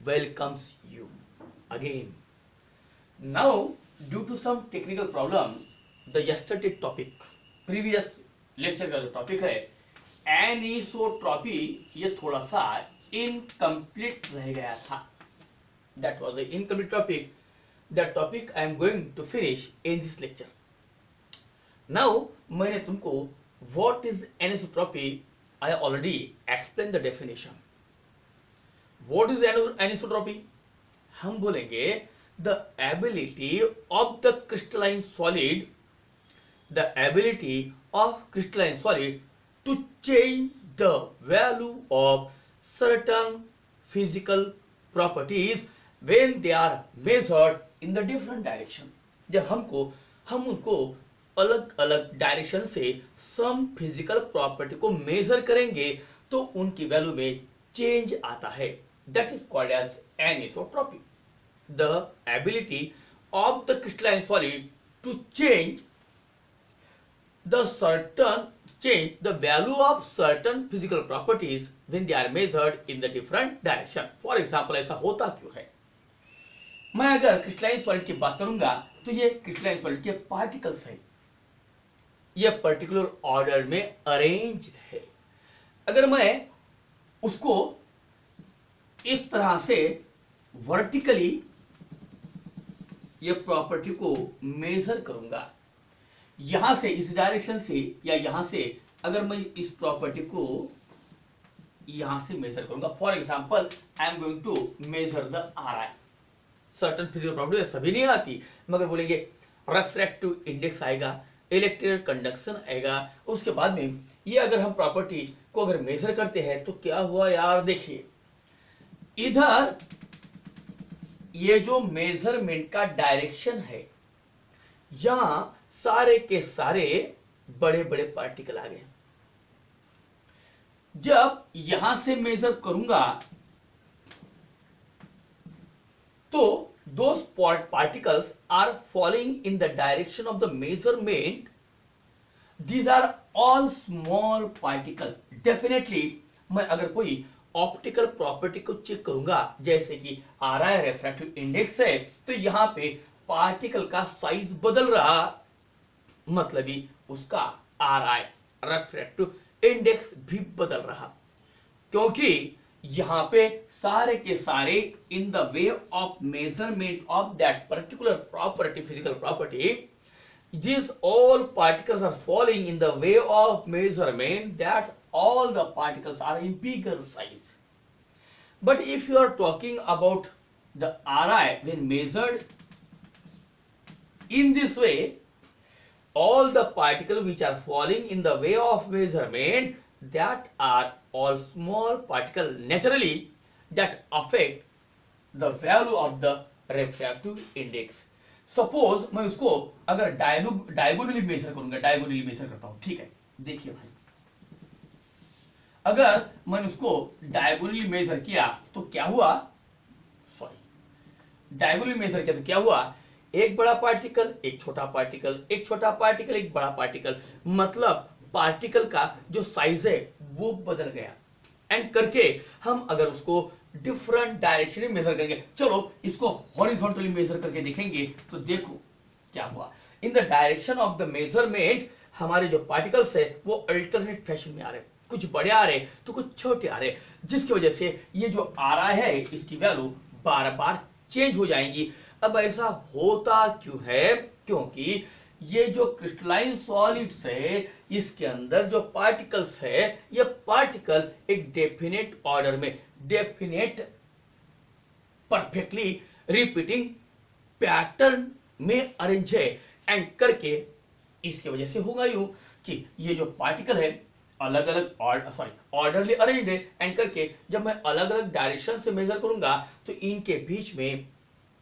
welcomes you again. Now, due to some technical problem, the yesterday topic, previous lecture का जो topic है anisotropy, ये थोड़ा सा इनकम्प्लीट रह गया था. That was the incomplete topic. That topic I am going to finish in this lecture. Now, मैंने तुमको what is anisotropy, I already explained the definition. What is anisotropy? हम बोलेंगे the ability of the crystalline solid to change the value of certain physical properties when they are measured in the different direction. जब हम उनको अलग अलग direction से सम physical property को मेजर करेंगे तो उनकी वैल्यू में चेंज आता है. That is called as anisotropy. The ability of the crystalline solid to change the value of certain physical properties when they are measured in the different direction. For example, ऐसा होता क्यों है? मैं अगर crystalline solid की बात करूंगा तो ये क्रिस्टलाइन सॉलिड के पार्टिकल्स है, ये पर्टिकुलर ऑर्डर में अरेंज है. अगर मैं उसको इस तरह से वर्टिकली ये प्रॉपर्टी को मेजर करूंगा, यहां से इस डायरेक्शन से या यहां से अगर मैं इस प्रॉपर्टी को यहां से मेजर करूंगा, for example I am going to measure the RI. Certain physical property सभी नहीं आती, मगर बोलेंगे रिफ्रैक्टिव इंडेक्स आएगा, इलेक्ट्रिक कंडक्शन आएगा. उसके बाद में ये अगर हम प्रॉपर्टी को अगर मेजर करते हैं तो क्या हुआ यार, देखिए इधर ये जो मेजरमेंट का डायरेक्शन है, यहां सारे के सारे बड़े बड़े पार्टिकल आ गए. जब यहां से मेजर करूंगा तो those particles are falling in the direction of the measurement. These are all small particle. Definitely मैं अगर कोई ऑप्टिकल प्रॉपर्टी को चेक करूंगा, जैसे कि आर आई रिफ्रैक्टिव इंडेक्स है, तो यहां पे पार्टिकल का साइज बदल रहा, मतलब ही उसका आर आई रिफ्रैक्टिव इंडेक्स भी बदल रहा, क्योंकि यहां पे सारे के सारे in the way of measurement of that particular property, physical property, these all particles are falling in the way of measurement, that all the particles are in bigger size. But if you are talking about the Ri when measured in this way, all the particles which are falling in the way of measurement, that are all small particles naturally that affect the value of the refractive index. Suppose मैं उसको अगर diagonally major करूंगा, diagonally major करता हूं, ठीक है. देखिए भाई, अगर मैंने उसको डायगोनली मेजर किया तो क्या हुआ, डायगोनली मेजर किया तो क्या हुआ, एक बड़ा पार्टिकल, एक छोटा पार्टिकल, एक छोटा पार्टिकल, एक बड़ा पार्टिकल, मतलब पार्टिकल का जो साइज है वो बदल गया. एंड करके हम अगर उसको डिफरेंट डायरेक्शन में मेजर करेंगे, चलो इसको हॉरिजॉन्टली मेजर करके देखेंगे तो देखो क्या हुआ. In the direction of the measurement हमारे जो पार्टिकल्स है वो अल्टरनेट फैशन में आ रहे, कुछ बड़े आ रहे तो कुछ छोटे आ रहे, जिसकी वजह से ये जो आ रहा है इसकी वैल्यू बार बार चेंज हो जाएंगी. अब ऐसा होता क्यों है, क्योंकि ये जो क्रिस्टलाइन सॉलिड्स है इसके अंदर जो पार्टिकल्स है, ये पार्टिकल एक डेफिनेट ऑर्डर में, डेफिनेट परफेक्टली रिपीटिंग पैटर्न में अरेंज है. एंड करके इसके वजह से होगा यूं कि ये जो पार्टिकल है अलग अलग ऑर्डरली अरेंज है. एंड करके जब मैं अलग अलग डायरेक्शन से मेजर करूंगा तो इनके बीच में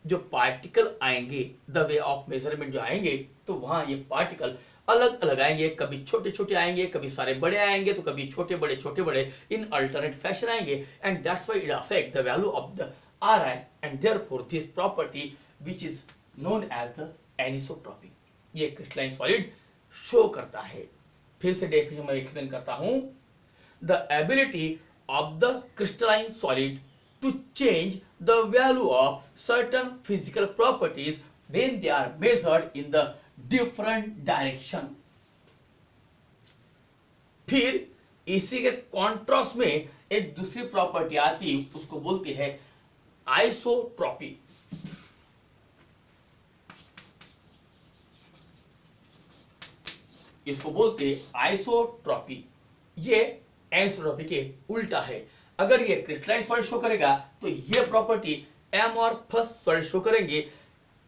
जो पार्टिकल आएंगे, द वे ऑफ मेजरमेंट जो आएंगे, तो वहां ये पार्टिकल अलग अलग आएंगे, कभी छोटे छोटे आएंगे, कभी सारे बड़े आएंगे, तो कभी छोटे बड़े इन अल्टरनेट फैशन आएंगे. And that's why it affect the value of the R I, and therefore this property which is known as the anisotropy, ये क्रिस्टलाइन सॉलिड शो करता है. फिर से डेफिनेशन में एक्सप्लेन करता हूं. The ability of the crystalline solid to change the value of certain physical properties when they are measured in the different direction. फिर इसी के कॉन्ट्रास्ट में एक दूसरी प्रॉपर्टी आती है, उसको बोलते हैं आइसोट्रॉपी। इसको बोलते हैं आइसोट्रॉपी। ये एनिसोट्रॉपी के उल्टा है। अगर ये क्रिस्टलाइन सॉलिड शो करेगा तो ये प्रॉपर्टी एमॉर्फस सॉलिड शो करेंगे।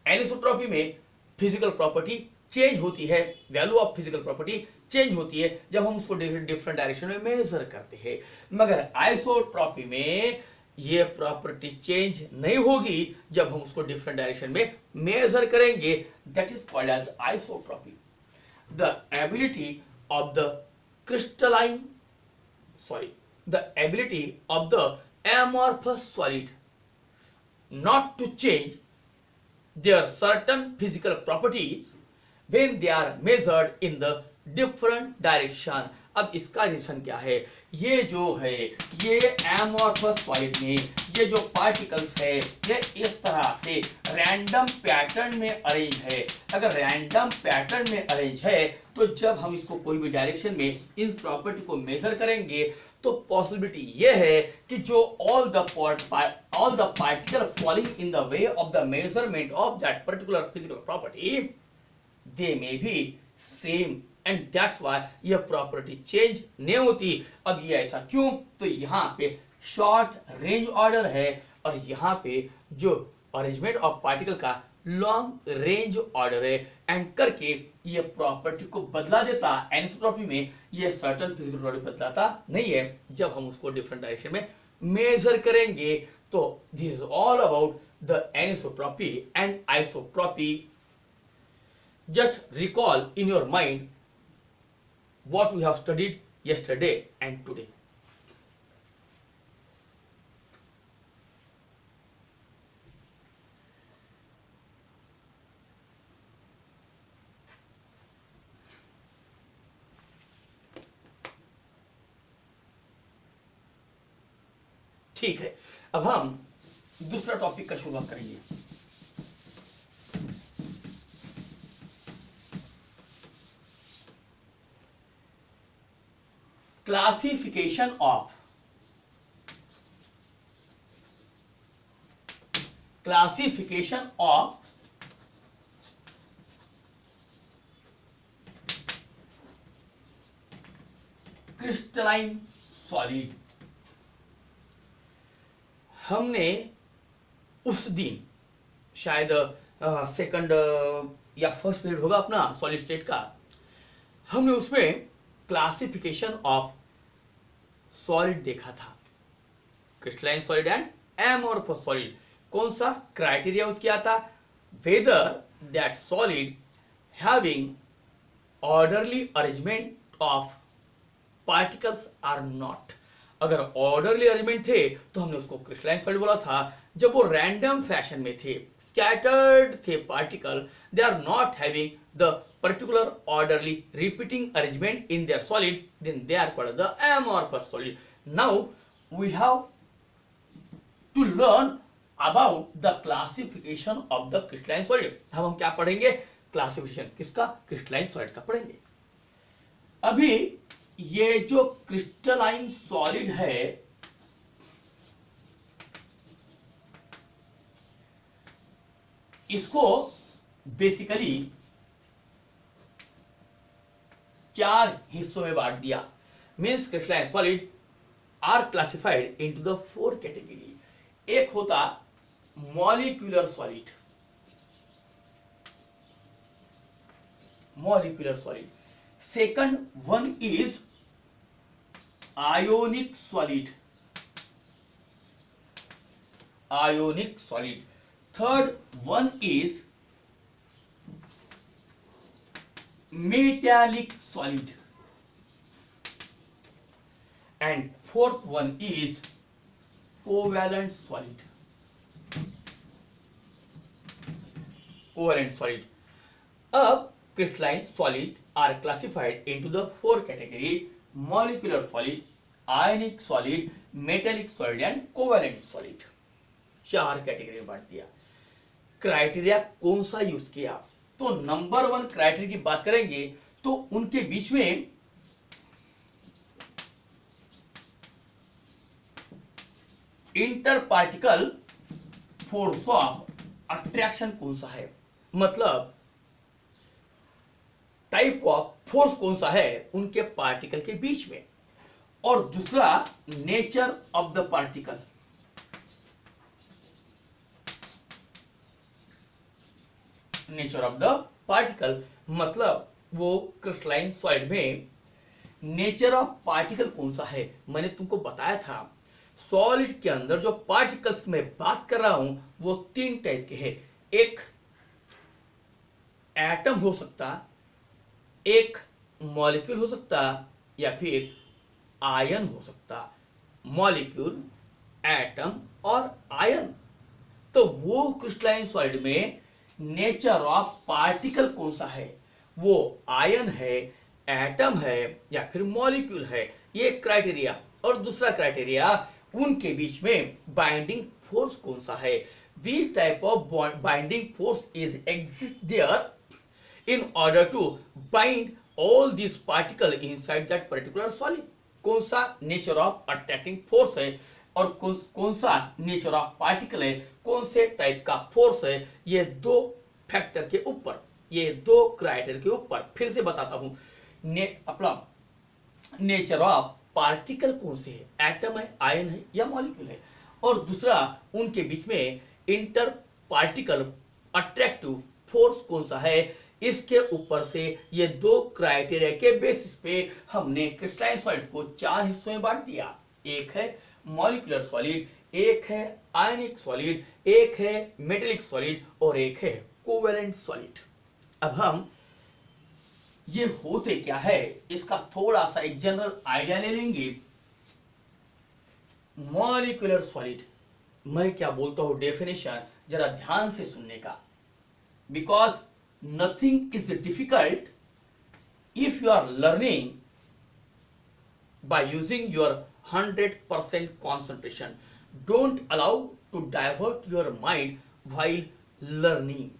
एनिसोट्रॉपी में फिजिकल प्रॉपर्टी चेंज होती है, value of physical property change होती है जब हम उसको डिफरेंट डायरेक्शन में मेजर करते हैं। मगर आइसोट्रॉपी में ये प्रॉपर्टी चेंज नहीं होगी जब हम उसको डिफरेंट डायरेक्शन में मेजर करेंगे। That is called as isotropy. The ability of the crystalline, the ability of the amorphous solid not to change their certain physical properties when they are measured in the different direction। अब इसका reason क्या है? ये जो है, ये amorphous solid में ये जो पार्टिकल्स है ये इस तरह से रैंडम पैटर्न में अरेंज है। अगर रैंडम पैटर्न में अरेंज है तो जब हम इसको कोई भी डायरेक्शन में इन प्रॉपर्टी को मेजर करेंगे तो पॉसिबिलिटी ये है कि जो all the particle falling in the way of the measurement of that particular physical property they may be same, and that's why यह प्रॉपर्टी चेंज नहीं होती। अब ये ऐसा क्यों? तो यहाँ पे शॉर्ट रेंज ऑर्डर है और यहाँ पे जो अरेंजमेंट ऑफ पार्टिकल का लॉन्ग रेंज ऑर्डर है, एंड करके ये प्रॉपर्टी को बदला देता। एनिसोट्रॉपी में ये सर्टेन फिजिकल प्रॉपर्टी बदलाता नहीं है जब हम उसको डिफरेंट डायरेक्शन में मेजर करेंगे। तो this is all about the anisotropy and isotropy. Just recall in your mind what we have studied yesterday and today. ठीक है, अब हम दूसरा टॉपिक का शुरुआत करेंगे। Classification of crystalline solid। हमने उस दिन शायद सेकंड या फर्स्ट पीरियड होगा अपना सॉलिड स्टेट का, हमने उसमें क्लासिफिकेशन ऑफ सॉलिड देखा था, crystalline solid and amorphous solid. कौन सा क्राइटेरिया उसकी आता? Whether that solid having orderly arrangement of particles or not. अगर ऑर्डरली अरेंजमेंट थे तो हमने उसको क्रिस्टलाइन सॉलिड बोला था। जब वो रैंडम फैशन में थे, स्कैटर्ड थे particle, they are not having the particular orderly repeating arrangement in their solid, then they are called the amorphous solid. Now we have to learn about the classification of the crystalline solid। हम क्या पढ़ेंगे? Classification किसका? Crystalline solid का पढ़ेंगे। अभी ये जो crystalline solid है इसको बेसिकली 4 हिस्सों में बांट दिया। Means crystalline solid are classified into the 4 category. एक होता molecular solid, second one is ionic solid, third one is metallic solid, and fourth one is covalent solid। अब crystalline solid are classified into the 4 category: molecular solid, ionic solid, metallic solid and covalent solid। 4 category में बांट दिया। Criteria कौन सा use किया, तो number 1 criteria की बात करेंगे तो उनके बीच में inter particle force of attraction कौन सा है, मतलब टाइप ऑफ फोर्स कौन सा है उनके पार्टिकल के बीच में। और दूसरा nature of the particle, nature of the particle मतलब वो क्रिस्टलाइन सॉलिड में नेचर ऑफ पार्टिकल कौन सा है। मैंने तुमको बताया था सॉलिड के अंदर जो पार्टिकल्स की मैं बात कर रहा हूं वो 3 टाइप के हैं। एक एटम हो सकता, एक मॉलिक्यूल हो सकता, या फिर आयन हो सकता। मॉलिक्यूल, एटम और आयन। तो वो क्रिस्टलाइन सॉलिड में नेचर ऑफ पार्टिकल कौन सा है, वो आयन है, एटम है या फिर मॉलिक्यूल है, ये क्राइटेरिया। और दूसरा क्राइटेरिया उनके बीच में बाइंडिंग फोर्स कौन सा है, which type of binding force is exist there in order to bind all these particles inside that particular solid। कौन सा नेचर ऑफ अट्रैक्टिंग फोर्स है और कौन सा नेचर ऑफ पार्टिकल है, कौन से टाइप का फोर्स है, ये 2 फैक्टर के ऊपर, ये 2 क्राइटेरिया के ऊपर फिर से बताता हूं। अपना नेचर ऑफ पार्टिकल कौन से है, एटम है, आयन है या मॉलिक्यूल है। और दूसरा उनके बीच में इंटर पार्टिकल अट्रैक्टिव फोर्स कौन सा है, इसके ऊपर से ये 2 क्राइटेरिया के बेसिस पे हमने क्रिस्टलाइन सॉलिड को 4 हिस्सों में बांट दिया। एक है मॉलिक्यूलर सॉलिड, एक है आयनिक सॉलिड, एक है मेटेलिक सॉलिड और एक है कोवेलेंट सॉलिड। अब हम ये होते क्या है इसका थोड़ा सा एक जनरल आइडिया ले लेंगे। मॉलिक्यूलर सॉलिड, मैं क्या बोलता हूं डेफिनेशन जरा ध्यान से सुनने का, because nothing is difficult if you are learning by using your 100% concentration. Don't allow to divert your mind while learning.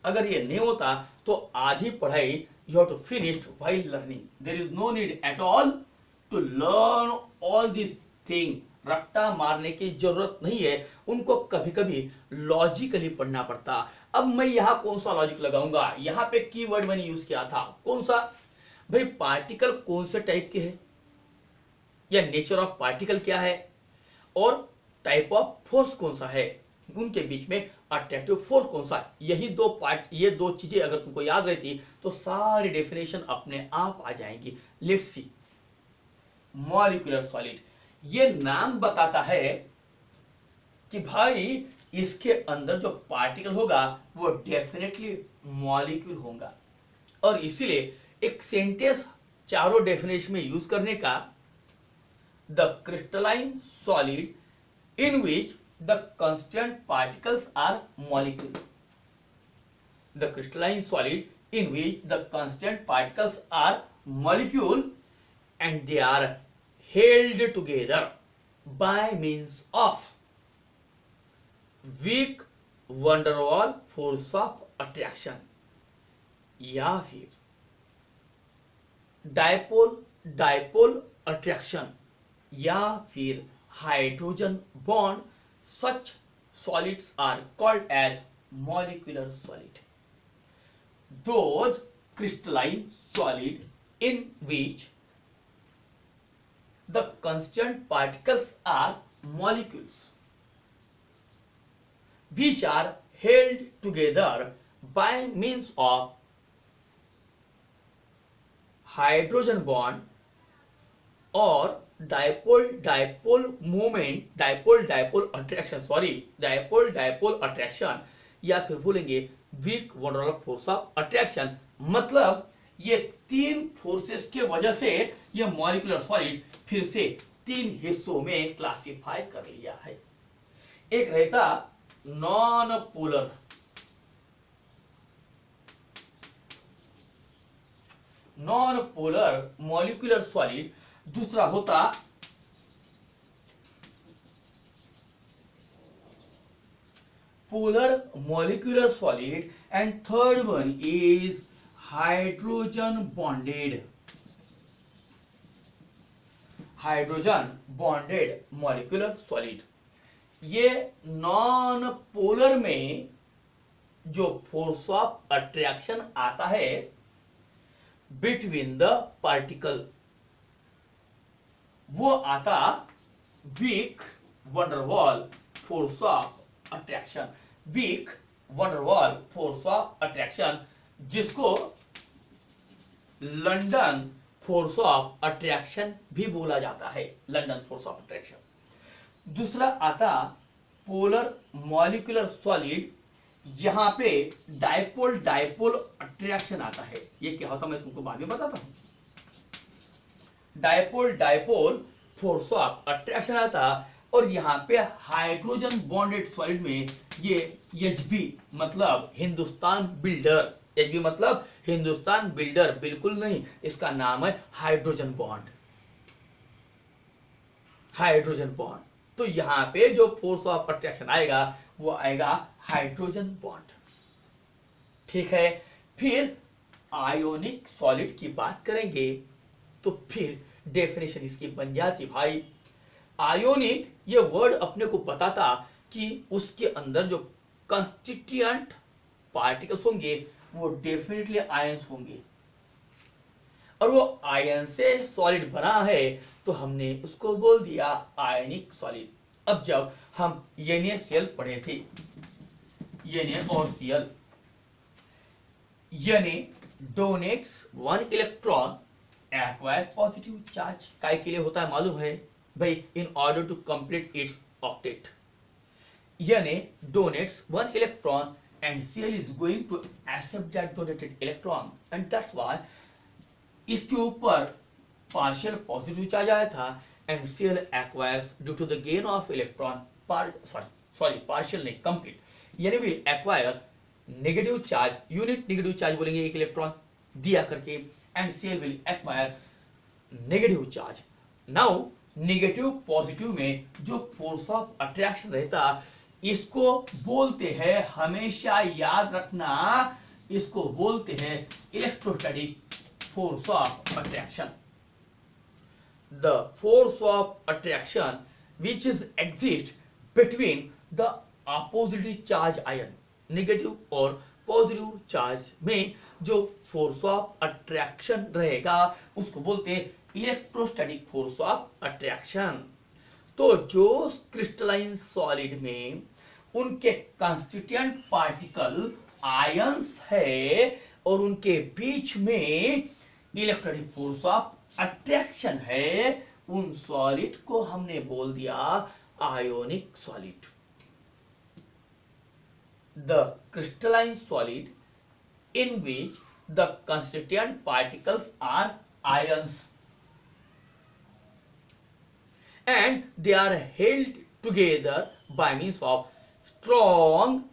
अगर ये नहीं होता तो आधी पढ़ाई you have to finish while learning. There is no need at all to learn all these things. रट्टा मारने की जरूरत नहीं है, उनको कभी कभी लॉजिकली पढ़ना पड़ता। अब मैं यहाँ कौन सा लॉजिक लगाऊंगा, यहाँ पे कीवर्ड मैंने यूज किया था कौन सा, भाई पार्टिकल कौन से टाइप के हैं, या नेचर ऑफ पार्टिकल क्या है, और टाइप ऑफ फोर्स कौन सा है, उनके बीच में अट्रैक्टिव फोर्स कौन सा। यही 2 पार्ट, ये 2 चीजें अगर तुमको याद रहती तो सारी डेफिनेशन अपने आप आ जाएंगी। लेट्स सी मॉलिक्यूलर सॉलिड, ये नाम बताता है कि भाई इसके अंदर जो पार्टिकल होगा वो डेफिनेटली मॉलिक्यूल होगा। और इसीलिए एक सेंटेंस चारों डेफिनेशन में यूज करने का, the crystalline solid in which the constant particles are molecule। The crystalline solid in which the constant particles are molecule and they are held together by means of weak van der Waal force of attraction, या फिर dipole dipole attraction, या फिर hydrogen bond. Such solids are called as molecular solid। Those crystalline solid in which the constant particles are molecules which are held together by means of hydrogen bond और dipole dipole movement, dipole dipole attraction, sorry dipole dipole attraction, या फिर बोलेंगे week one डर वाल force of attraction. मतलब ये 3 forces के वजह से ये मॉलिक्यूलर सॉलिड फिर से 3 हिस्सों में क्लासिफाई कर लिया है। एक रहता non polar, non polar molecular solid, दूसरा होता polar molecular solid, and third one is hydrogen bonded molecular solid. ये नॉन पोलर में जो फोर्स ऑफ अट्रैक्शन आता है बिटवीन द पार्टिकल, वो आता weak van der Waal force of attraction, weak van der Waal force of attraction, जिसको लंदन फोर्स ऑफ अट्रैक्शन भी बोला जाता है, लंदन फोर्स ऑफ अट्रैक्शन। दूसरा आता पोलर मॉलिक्यूलर सॉलिड, यहां पे डायपोल डायपोल अट्रैक्शन आता है। ये क्या होता है मैं तुमको बाद में बताता हूं। Dipole dipole force of attraction आता, और यहां पे हाइड्रोजन बॉन्डेड सॉलिड में ये एचबी मतलब हिंदुस्तान बिल्डर, एचबी मतलब हिंदुस्तान बिल्डर बिल्कुल नहीं, इसका नाम है हाइड्रोजन बॉन्ड, हाइड्रोजन बॉन्ड। तो यहां पे जो फोर्स ऑफ अट्रैक्शन आएगा वो आएगा हाइड्रोजन बॉन्ड, ठीक है। फिर आयोनिक सॉलिड की बात करेंगे तो फिर डेफिनेशन इसकी बन जाती भाई। आयोनिक ये वर्ड अपने को बताता कि उसके अंदर जो कंस्टिट्यूएंट पार्टिकल्स होंगे वो डेफिनेटली आयंस होंगे, और वो आयन से सॉलिड बना है तो हमने उसको बोल दिया आयनिक सॉलिड। अब जब हम NaCl पढ़े थे, Na और Cl, Na donates 1 electron acquire positive charge, काय के लिए होता है मालूम है भाई, in order to complete its octet. Na donates 1 electron and Cl is going to accept that donated electron, and that's why इसके ऊपर पार्शियल पॉजिटिव चार्ज आया था, and Cl acquires due to the gain of electron partial नहीं complete, यानी will acquire negative charge, unit negative charge बोलेंगे एक electron दिया करके, and Cl will acquire negative charge. Now negative positive में जो फोर्स ऑफ अट्रैक्शन रहता, इसको बोलते हैं, हमेशा याद रखना, इसको बोलते हैं electrostatic force of attraction. The force of attraction which is exist between the oppositely charge ion, negative और पॉजिटिव चार्ज में जो फोर्स ऑफ अट्रैक्शन रहेगा उसको बोलते हैं इलेक्ट्रोस्टैटिक फोर्स ऑफ अट्रैक्शन। तो जो क्रिस्टलाइन सॉलिड में उनके कंस्टिट्यूएंट पार्टिकल आयंस है और उनके बीच में इलेक्ट्रोस्टैटिक फोर्स ऑफ अट्रैक्शन है, उन सॉलिड को हमने बोल दिया ionic solid. The crystalline solid in which the constituent particles are ions and they are held together by means of strong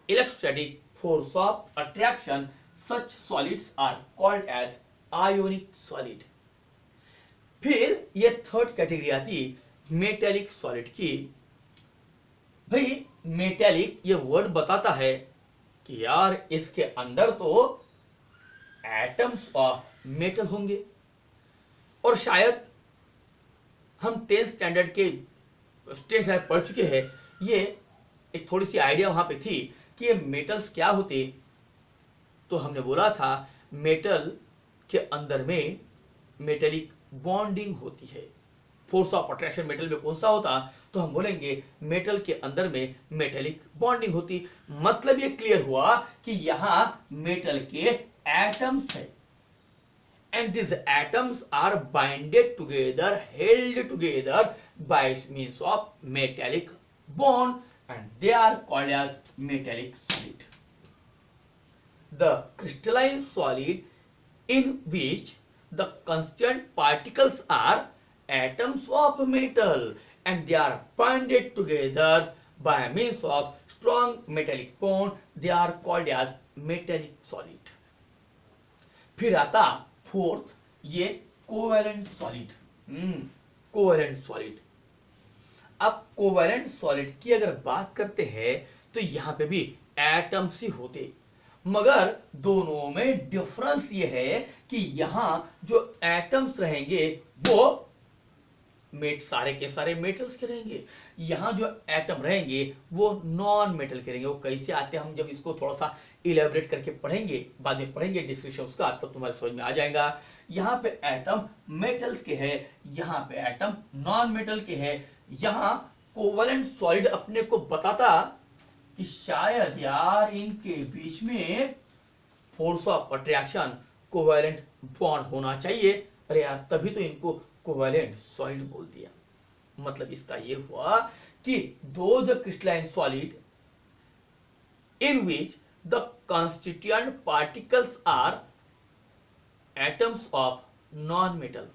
electrostatic force of attraction. Such solids are called as ionic solid. फिर ये third category आती metallic solid की। भाई metallic ये word बताता है कि यार इसके अंदर तो एटम्स ऑफ मेटल होंगे, और शायद हम 10th स्टैंडर्ड के स्टेज पढ़ चुके हैं, ये एक थोड़ी सी आइडिया वहां पे थी कि ये मेटल्स क्या होते। तो हमने बोला था मेटल के अंदर में मेटेलिक बॉन्डिंग होती है। फोर्स ऑफ अट्रैक्शन मेटल में कौन सा होता, तो हम बोलेंगे मेटल के अंदर में मेटेलिक बॉन्डिंग होती। मतलब ये क्लियर हुआ कि यहां मेटल के एटम्स है, and this atoms are binded together, held together by means of metallic bond, and they are called as metallic solid. The crystalline solid in which the constituent particles are atoms of metal and they are bonded together by means of strong metallic bond, they are called as metallic solid. फिर आता fourth ये covalent solid. Covalent solid, अब covalent solid की अगर बात करते हैं तो यहाँ पे भी एटम्स ही होते, मगर दोनों में डिफरेंस ये है कि यहाँ जो एटम्स रहेंगे वो सारे के सारे मेटल्स के रहेंगे, यहाँ जो एटम रहेंगे वो नॉन मेटल के रहेंगे। वो कैसे आते हैं हम जब इसको थोड़ा सा इलेबरेट करके पढ़ेंगे, बाद में पढ़ेंगे डिस्क्रिप्शन उसका, तब तुम्हारे समझ में आ जाएगा। यहाँ पे एटम मेटल्स के है, यहाँ पे एटम नॉन मेटल के है। यहाँ कोवेलेंट सॉलिड अपने को बताता कि शायद यार इनके बीच में force of attraction covalent bond होना चाहिए। अरे यार तभी तो इनको कोवेलेंट सॉलिड बोल दिया। मतलब इसका ये हुआ कि those crystalline solid in which the constituent particles are atoms of non-metal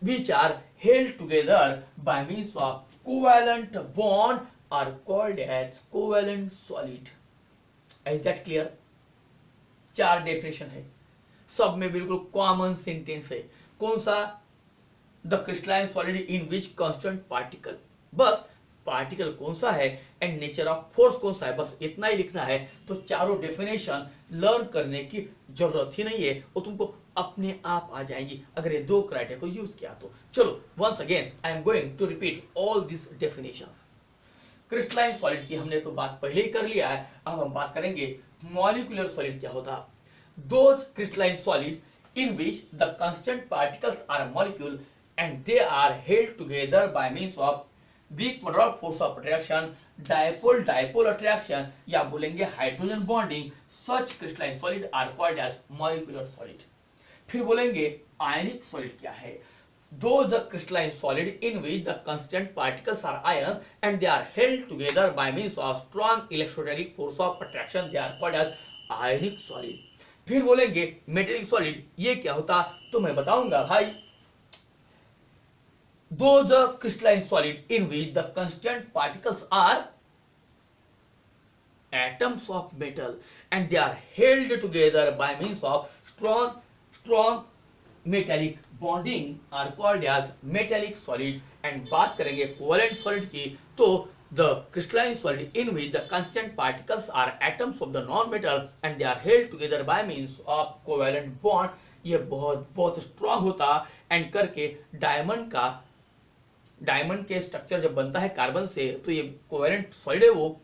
which are held together by means of covalent bond are called as covalent solid. Is that clear? 4 definition है, सब में बिल्कुल कॉमन सेंटेंस है। कौन सा? The crystalline solid in which constant particle, बस particle कौन सा है एंड नेचर ऑफ फोर्स कौन सा है, बस इतना ही लिखना है। तो चारों डेफिनेशन लर्न करने की जरूरत ही नहीं है, वो तुमको अपने आप आ जाएंगी अगर ये 2 क्राइटेरिया को यूज किया तो। चलो once again I am going to repeat all this definition. Crystalline solid की हमने तो बात पहले ही कर लिया है, अब हम बात करेंगे मॉलिक्यूलर सॉलिड क्या होता। Those crystalline solid in which the constant particles are a molecule and they are held together by means of weak molecular force of attraction, dipole attraction या बोलेंगे hydrogen bonding, such crystalline solid are called as molecular solid। फिर बोलेंगे आयनिक solid क्या है। Those crystalline solid in which the constant particles are ions and they are held together by means of strong electrostatic force of attraction, they are called as ionic solid। फिर बोलेंगे metallic solid, ये क्या होता तो मैं बताऊंगा भाई। Those crystalline solid in which the constant particles are atoms of metal and they are held together by means of strong metallic bonding are called as metallic solid। And बात करेंगे covalent solid की, तो the crystalline solid in which the constant particles are atoms of the non-metal and they are held together by means of covalent bond, ये बहुत strong होता and करके diamond के structure जब बनता है कार्बन से, तो ये कोवेलेंट सॉलिड है वो,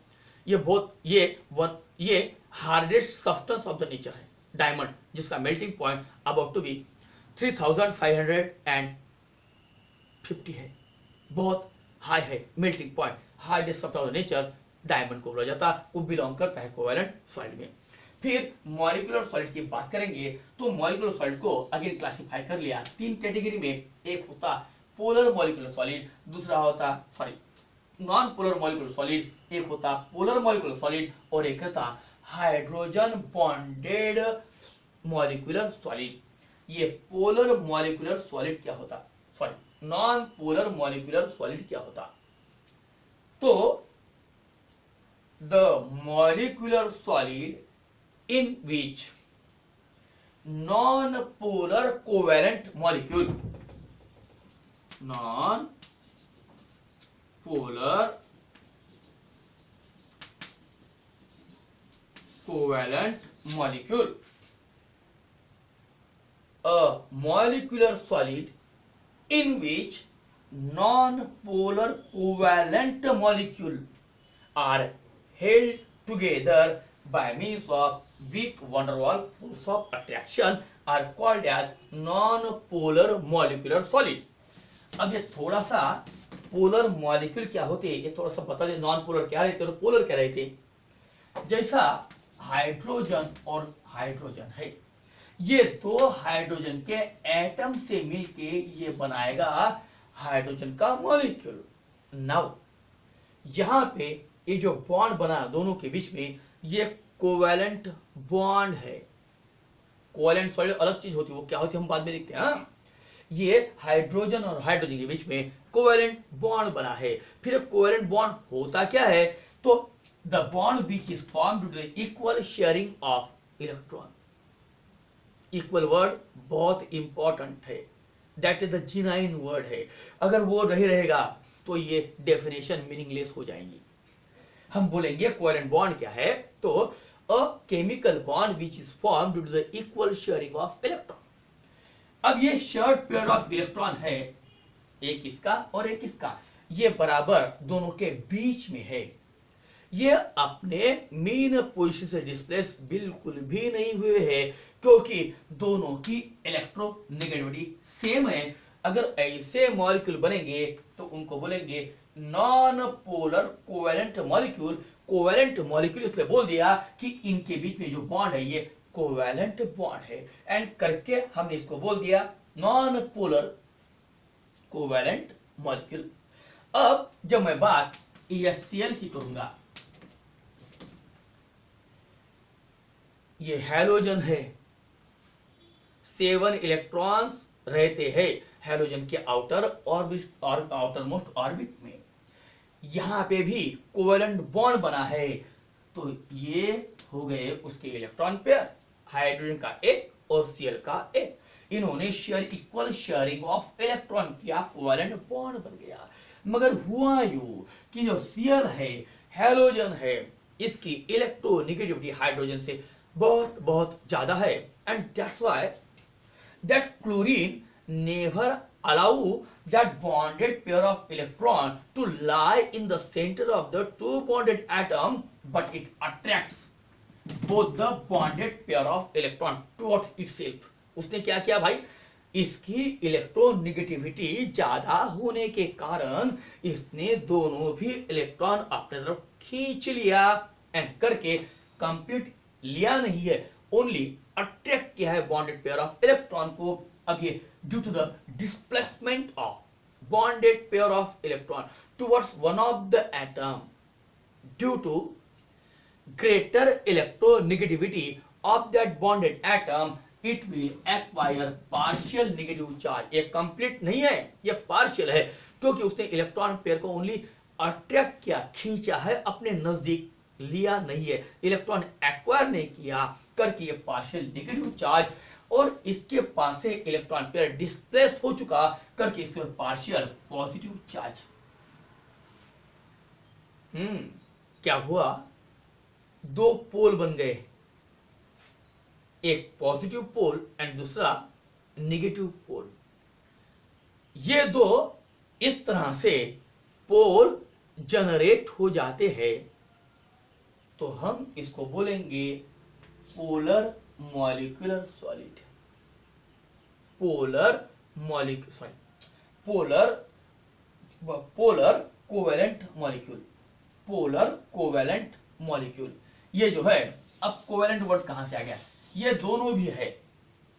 ये hardest substance of the nature है डायमंड, जिसका melting point about to be 3550 है, बहुत हाई है melting point. Hardest substance of the nature diamond को बोला जाता, वो बिलोंग करता है कोवेलेंट सॉलिड में। फिर मॉलिक्यूलर सॉलिड की बात करेंगे, तो मॉलिक्यूलर सॉलिड को अगेन क्लासिफाई कर लिया 3 कैटेगरी में। एक होता पोलर मॉलिक्यूलर सॉलिड, दूसरा होता नॉन पोलर मॉलिक्यूलर सॉलिड, एक होता पोलर मॉलिक्यूलर सॉलिड और एक होता हाइड्रोजन बॉन्डेड मॉलिक्यूलर सॉलिड। ये पोलर मॉलिक्यूलर सॉलिड क्या होता, नॉन पोलर मॉलिक्यूलर सॉलिड क्या होता, तो the molecular solid in which non-polar covalent molecule a molecular solid in which non-polar covalent molecule are held together by means of weak van der Waals force of attraction are called as non-polar molecular solid। अब ये थोड़ा सा polar molecule क्या होते हैं ये थोड़ा सा बता दे, नॉन पोलर क्या रहते और पोलर क्या रहते। जैसा हाइड्रोजन और हाइड्रोजन है, ये 2 हाइड्रोजन के एटम से मिलके ये बनाएगा हाइड्रोजन का मॉलिक्यूल। नाउ यहाँ पे ये जो बॉन्ड बना दोनों के बीच में, ये कोवेलेंट बॉन्ड है। कोवेलेंट सॉलिड अलग चीज होती है, वो क्या होती है हम बाद में देखते हैं। ये हाइड्रोजन और हाइड्रोजन के बीच में कोवेलेंट बॉन्ड बना है। फिर कोवेलेंट बॉन्ड होता क्या है, तो the bond which is formed due to equal sharing of electron. Equal word बहुत इंपॉर्टेंट है, that is the genuine word है। अगर वो नहीं रहेगा तो ये डेफिनेशन मीनिंगलेस हो जाएंगी। हम बोलेंगे कोवेलेंट बॉन्ड क्या है, तो a chemical bond which is form due to the equal sharing of electron. अब ये शेयर्ड पेयर ऑफ इलेक्ट्रॉन है, एक इसका और एक इसका, ये बराबर दोनों के बीच में है। ये अपने मेन पोजीशन से डिस्प्लेस बिल्कुल भी नहीं हुए हैं, क्योंकि दोनों की इलेक्ट्रोनेगेटिविटी सेम है। अगर ऐसे मॉलिक्यूल बनेंगे तो उनको बोलेंगे non polar covalent molecule. Covalent molecule इसलिए बोल दिया कि इनके बीच में जो बॉन्ड है ये कोवेलेंट बॉन्ड है, एंड करके हमने इसको बोल दिया नॉन पोलर कोवेलेंट मॉलिक्यूल। अब जब मैं बात HCl की करूंगा, ये हैलोजन है, 7 इलेक्ट्रॉन्स रहते हैं हैलोजन के आउटर ऑर्बिट और आउटर मोस्ट ऑर्बिट में। यहां पे भी कोवेलेंट बॉन्ड बना है, तो ये हो गए उसके इलेक्ट्रॉन पेयर, हाइड्रोजन का एक और Cl का एक। इन्होंने share equal sharing of electron किया, कोवेलेंट बॉन्ड बन गया। मगर हुआ यूं कि जो Cl है, हैलोजन है, इसकी इलेक्ट्रोनेगेटिविटी हाइड्रोजन से बहुत बहुत ज्यादा है, and that's why that chlorine never allow that bonded pair of electron to lie in the center of the two bonded atom, but it attracts both the bonded pair of electron towards itself। उसने क्या किया भाई, इसकी electronegativity ज्यादा होने के कारण इसने दोनों भी इलेक्ट्रॉन अपने तरफ खींच लिया, एंड करके कंप्लीट लिया नहीं है, ओनली अट्रैक्ट किया है बॉन्डेड पेयर ऑफ इलेक्ट्रॉन को। अब ये due to the displacement of bonded pair of electron towards one of the atom, due to greater electronegativity of that bonded atom, it will acquire partial negative charge। ये complete नहीं है, ये partial है, क्योंकि उसने इलेक्ट्रॉन पेयर को only attract किया, खींचा है, अपने नजदीक लिया नहीं है, इलेक्ट्रॉन एक्वायर नहीं किया, करके ये पार्शियल नेगेटिव चार्ज, और इसके पास से इलेक्ट्रॉन पेयर डिस्प्लेस हो चुका, करके इसके पार्शियल पॉजिटिव चार्ज। क्या हुआ, दो पोल बन गए, एक पॉजिटिव पोल एंड दूसरा नेगेटिव पोल। ये दो इस तरह से पोल जनरेट हो जाते हैं, तो हम इसको बोलेंगे polar molecular solid. Polar covalent molecule, polar covalent molecule. ये जो है, अब कोवेलेंट वर्ड कहां से आ गया, ये दोनों भी है,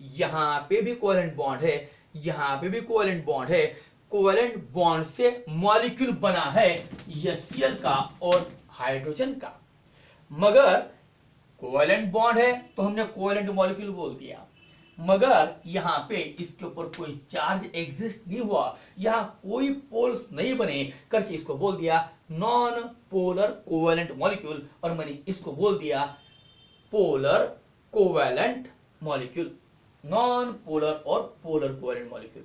यहां पे भी कोवेलेंट बॉन्ड है, यहां पे भी कोवेलेंट बॉन्ड है। कोवेलेंट बॉन्ड से मॉलिक्यूल बना है HCl का और हाइड्रोजन का, मगर कोवेलेंट बॉन्ड है तो हमने कोवेलेंट मॉलिक्यूल बोल दिया, मगर यहां पे इसके ऊपर कोई चार्ज एग्जिस्ट नहीं हुआ, यहां कोई पोल्स नहीं बने, करके इसको बोल दिया नॉन पोलर कोवेलेंट मॉलिक्यूल, और मैंने इसको बोल दिया polar covalent molecule. Non polar और पोलर कोवेलेंट मॉलिक्यूल।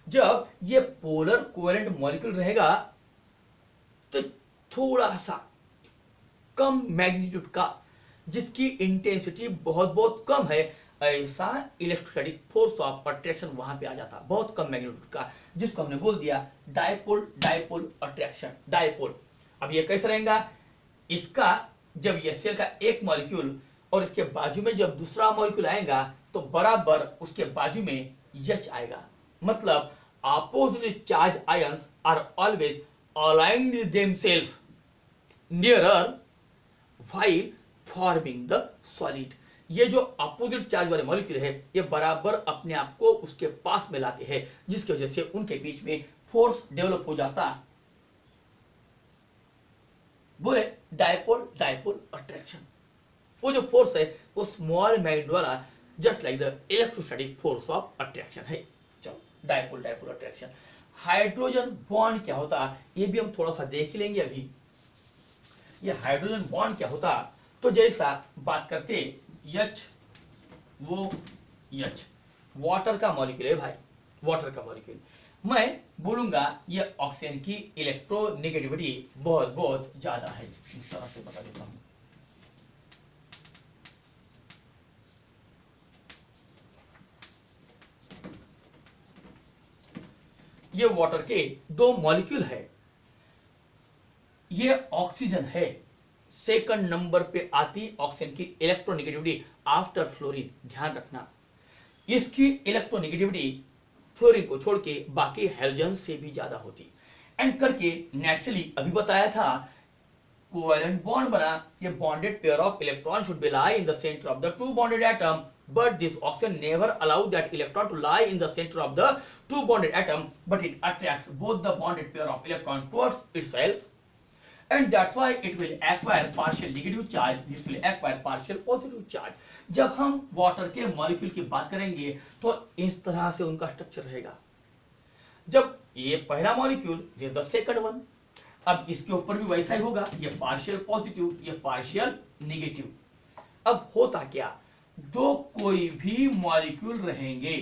जब ये पोलर कोवेलेंट मॉलिक्यूल रहेगा तो थोड़ा सा कम मैग्नीट्यूड का, जिसकी इंटेंसिटी बहुत बहुत कम है, ऐसा इलेक्ट्रोस्टैटिक फोर्स ऑफ अट्रैक्शन वहां पे आ जाता, बहुत कम मैग्नीट्यूड का, जिसको हमने बोल दिया डायपोल, डायपोल अट्रैक्शन, डायपोल। अब ये कैसे रहेगा, इसका जब HCl का एक मॉलिक्यूल और इसके बाजू में जब दूसरा मॉलिक्यूल आएगा तो बराबर उसके बाजू में H आएगा, मतलब opposite charge ions are always aligned themselves nearer while forming the solid। ये जो अपोजिट चार्ज वाले मॉलिक्यूल है, ये बराबर अपने आप को उसके पास में लाते हैं, जिसकी वजह से उनके बीच में फोर्स डेवलप हो जाता, बोले डायपोल डायपोल अट्रैक्शन। वो जो फोर्स है वो स्मॉल मैग्नीट्यूड वाला, just like the electrostatic force of attraction है। चलो, dipole dipole attraction. Hydrogen bond क्या होता, ये भी हम थोड़ा सा देख लेंगे अभी। ये हाइड्रोजन बॉन्ड क्या होता, तो जैसा बात करते H, वो H वाटर का मॉलिक्यूल है भाई, वाटर का मॉलिक्यूल। मैं बोलूंगा ये ऑक्सीजन की इलेक्ट्रोनेगेटिविटी बहुत बहुत ज्यादा है। इस तरह से बता देता हूं। ये वाटर के दो मॉलिक्यूल है, ये ऑक्सीजन है, सेकंड नंबर पे आती ऑक्सीजन की इलेक्ट्रोनेगेटिविटी आफ्टर फ्लोरीन। ध्यान रखना, इसकी इलेक्ट्रोनेगेटिविटी फ्लोरीन को छोड़ के बाकी हाइड्रोजन से भी ज्यादा होती। एंड करके नेचुरली अभी बताया था, कोवेलेंट बॉन्ड बना, ये bonded pair of electron should be lie in the centre of the two bonded atom, but this oxygen never allow that electron to lie in the center of the two bonded atom, but it attracts both the bonded pair of electron towards itself, and that's why it will acquire partial negative charge, this will acquire partial positive charge. जब हम water के molecule की बात करेंगे तो इस तरह से उनका स्ट्रक्चर रहेगा। जब ये पहला मॉलिक्यूल, ये द सेकंड वन, अब इसके ऊपर भी वैसा ही होगा, ये पार्शियल पॉजिटिव, ये पार्शियल नेगेटिव। अब होता क्या, दो कोई भी मॉलिक्यूल रहेंगे,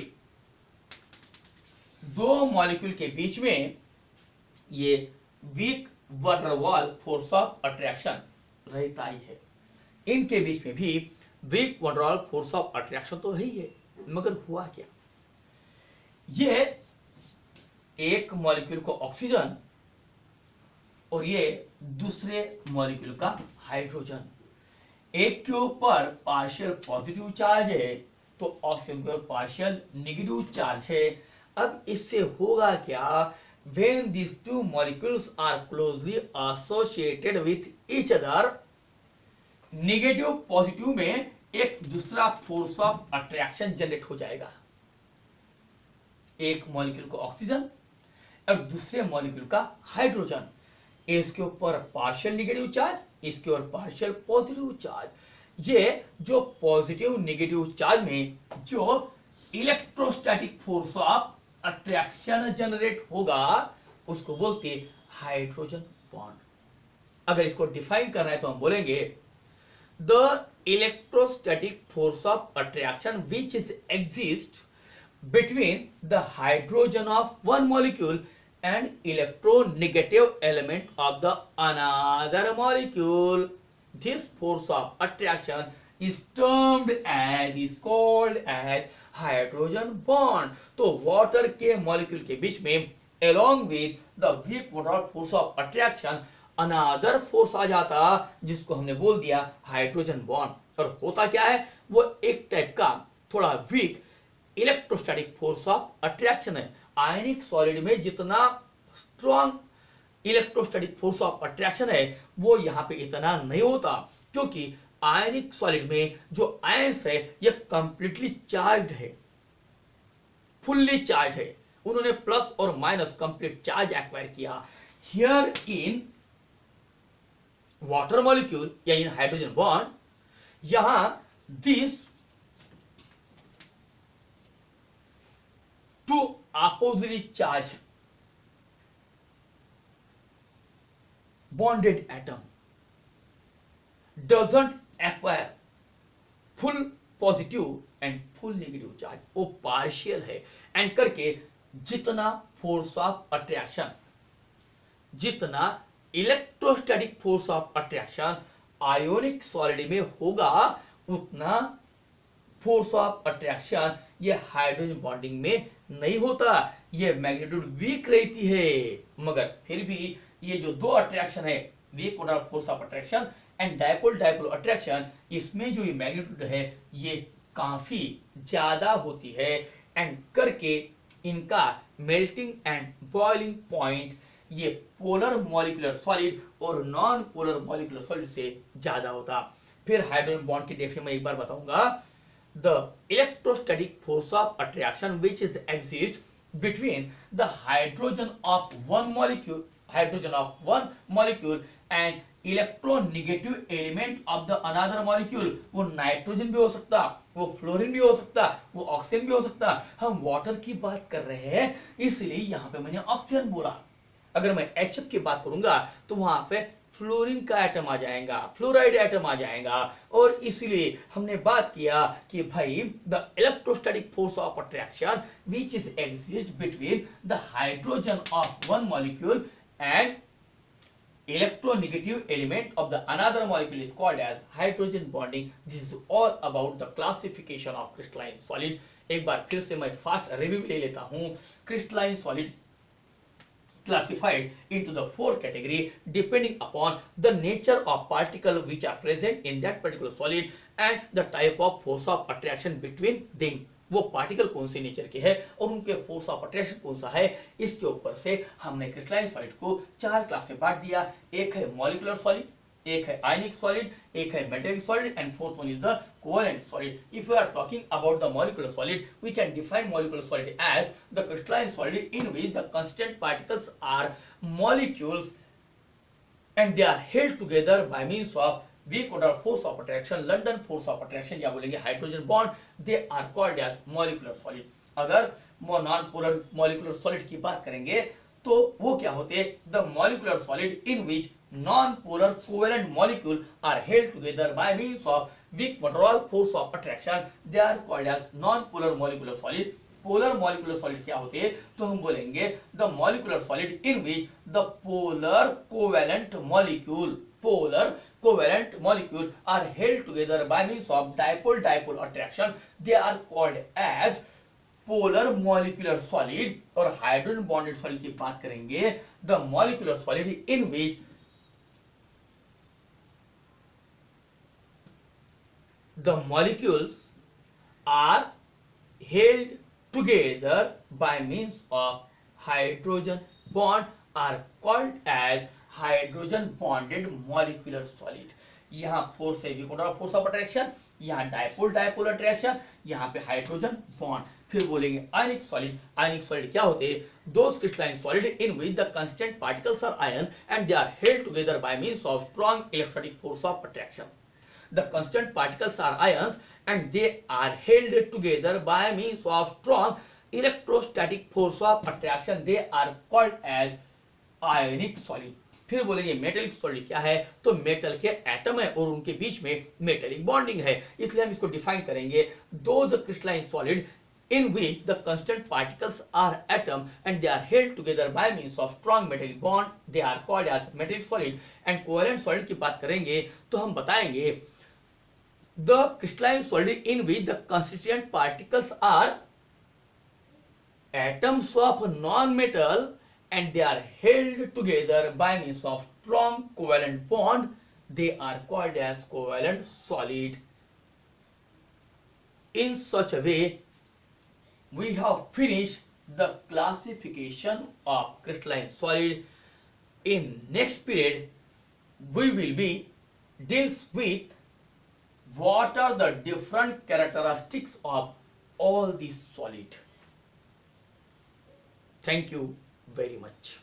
दो मॉलिक्यूल के बीच में ये वीक वैन डर वाल फोर्स ऑफ अट्रैक्शन रहता ही है। इनके बीच में भी वीक वैन डर वाल फोर्स ऑफ अट्रैक्शन तो है ही है, मगर हुआ क्या, ये एक मॉलिक्यूल को ऑक्सीजन और ये दूसरे मॉलिक्यूल का हाइड्रोजन, एक के ऊपर पार्शियल पॉजिटिव चार्ज है तो ऑक्सीजन के ऊपर पार्शियल नेगेटिव चार्ज है। अब इससे होगा क्या, when these two molecules are closely associated with each other, negative positive में एक दूसरा फोर्स ऑफ अट्रैक्शन जनरेट हो जाएगा। एक मॉलिक्यूल को ऑक्सीजन और दूसरे मॉलिक्यूल का हाइड्रोजन, इसके ऊपर पार्शियल नेगेटिव चार्ज, इसके ऊपर पार्शियल पॉजिटिव चार्ज। ये जो पॉजिटिव नेगेटिव चार्ज में जो electrostatic force of attraction generate होगा उसको बोलते हैं हाइड्रोजन बॉन्ड। अगर इसको डिफाइन करना है तो हम बोलेंगे the electrostatic force of attraction which is exist between the hydrogen of one molecule and electronegative element of the another molecule. This force of attraction is termed as, is called as hydrogen bond. तो water के molecule के बीच में along with the weak withdrawal force of attraction another force आ जाता जिसको हमने बोल दिया hydrogen bond. और होता क्या है, वो एक टाइप का थोड़ा weak electrostatic force of attraction है। आयनिक सॉलिड में जितना strong electrostatic force of attraction है वो यहां पे इतना नहीं होता, क्योंकि आयनिक सॉलिड में जो आयंस है ये कंप्लीटली चार्ज्ड है, फुल्ली चार्ज है। उन्होंने प्लस और माइनस कंप्लीट चार्ज एक्वायर किया। हियर इन वाटर मॉलिक्यूल या इन हाइड्रोजन बॉन्ड, यहां this two oppositely charged bonded atom doesn't acquire full positive and full negative charge, वो पार्शियल है। And करके जितना फोर्स ऑफ अट्रैक्शन, जितना electrostatic force of attraction ionic solid में होगा उतना फोर्स ऑफ अट्रैक्शन ये हाइड्रोजन बॉन्डिंग में नहीं होता। ये मैग्नीट्यूड वीक रहती है, मगर फिर भी ये जो दो अट्रैक्शन है, weak force of attraction and dipole dipole attraction, इसमें जो ये मैग्नीट्यूड है ये काफी ज्यादा होती है। एंड करके इनका मेल्टिंग एंड बॉइलिंग पॉइंट ये पोलर मॉलिक्यूलर सॉलिड और नॉन पोलर मॉलिक्यूलर सॉलिड से ज्यादा होता। फिर हाइड्रोजन बॉन्ड की डेफिनेशन में एक बार बताऊंगा, the electrostatic force of attraction which is exists between the hydrogen of one molecule and electronegative element of the another molecule। वो नाइट्रोजन भी हो सकता, वो फ्लोरीन भी हो सकता, वो ऑक्सीजन भी हो सकता। हम वाटर की बात कर रहे हैं इसलिए यहां पे मैंने ऑक्सीजन बोला। अगर मैं HF की बात करूंगा तो वहां पे फ्लोरीन का एटम आ जाएगा, फ्लोराइड एटम आ जाएगा। और इसलिए हमने बात किया कि भाई the electrostatic force of attraction which is exist between the hydrogen of one molecule and electronegative element of the another molecule is called as hydrogen bonding. This is all about the classification of crystalline solid. एक बार फिर से मैं fast review ले लेता हूं। crystalline solid classified into the four category depending upon the nature of particle which are present in that particular solid and the type of force of attraction between them. वो particle कौन से nature के है और उनके force of attraction कौन सा है, इसके ऊपर से हमने क्रिस्टलाइन सॉलिड को चार क्लास में बांट दिया। एक है मॉलिक्यूलर सॉलिड, एक है आयनिक सॉलिड, एक है metallic solid and fourth one is the covalent solid. If you are talking about the molecular solid, we can define molecular solid as the crystalline solid in which the constant particles are molecules and they are held together by means of weak order force of attraction, London force of attraction या बोलेंगे hydrogen bond, they are called as molecular solid. अगर non polar molecular solid की बात करेंगे तो वो क्या होते हैं, the molecular solid in which non-polar covalent molecule are held together by means of weak withdrawal force of attraction, they are called as non-polar molecular solid. Polar molecular solid क्या होते हैं, तो हम बोलेंगे the molecular solid in which the polar covalent molecule are held together by means of dipole attraction, they are called as polar molecular solid. और hydrogen bonded solid की बात करेंगे, the molecular solid in which the molecules are held together by means of hydrogen bond are called as hydrogen bonded molecular solid. यहाँ force है force of attraction, यहाँ dipole attraction, यहाँ पे hydrogen bond. फिर बोलेंगे आयनिक सॉलिड। आयनिक solid क्या होते हैं, those crystalline solid in which the constant particles are ion and they are held together by means of strong electrostatic force of attraction. The constant particles are ions and they are held together by means of strong electrostatic force of attraction. They are called as ionic solid. फिर बोलेंगे metallic solid क्या है, तो metal के atom है और उनके बीच में मेटेलिक बॉन्डिंग है, इसलिए हम इसको डिफाइन करेंगे those crystalline solid in which the constant particles are atom and they are held together by means of strong metallic bond, they are called as metallic solid. and covalent solid की बात करेंगे तो हम बताएंगे the crystalline solid in which the constituent particles are atoms of non-metal and they are held together by means of strong covalent bond, they are called as covalent solid. In such a way we have finished the classification of crystalline solid. In next period we will be deals with what are the different characteristics of all these solid. Thank you very much.